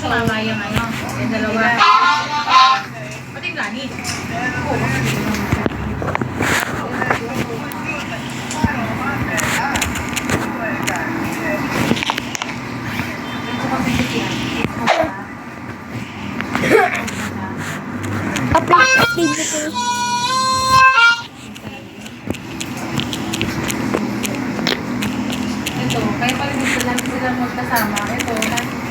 sumama yung ano, yung dalawa. Pati yung gani. Ito, kaya pala dito lang sila magkasama. Ito,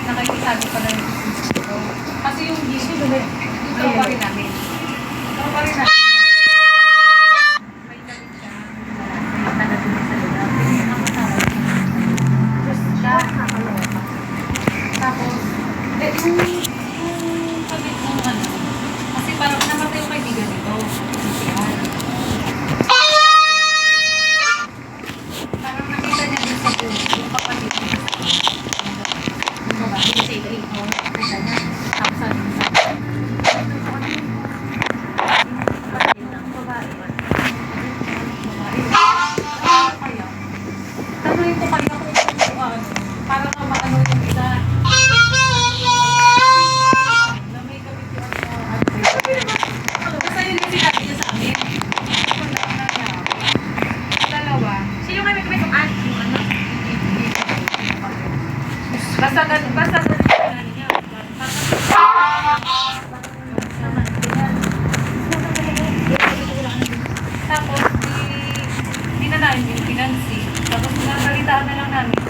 nakikisabi pala yung ito. Kasi yung gising, ito pa rin namin. Ito pa rin namin. May damit siya. May tagatin sa lula. Pinakasama. Just siya. Tapos, yung kabit ng ano, kasi parang namatay yung kaibigan nito. Parang nakita niya din sa buhay, yung kapatid niya. Yung babae, kasi ito, nakita niya. Tapos sabi niya sa akin, kapatid ng babae. Kaya, tanongin ko kaya kung para maano yung isa. Basta yun yung sinabi niya sa amin. Dalawa. Sino kayo may itong aunt? Yung ano? Basta ganun niya. Tapos, di na namin yung pinansi. Tapos, nakalitaan na lang namin.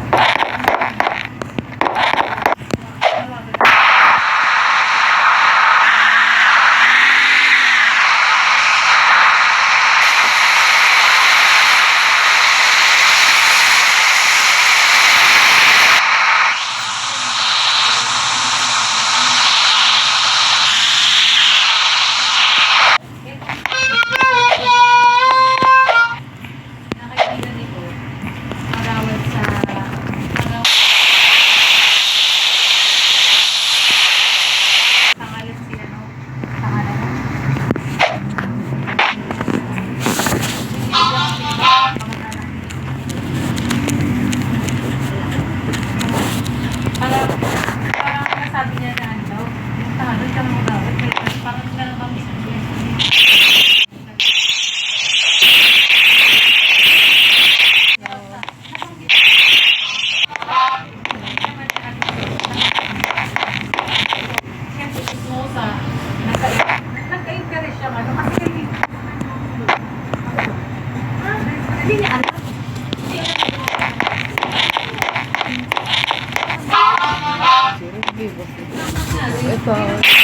Nakaibigan nito, marawal sa pangalan si ano, pangalan mo. Parang nasabi niya na ano daw, yung tahanod ka mga bawat, parang meron kang sabihin. Nagka-encourage siya ano kasi hindi niya alam. Ito.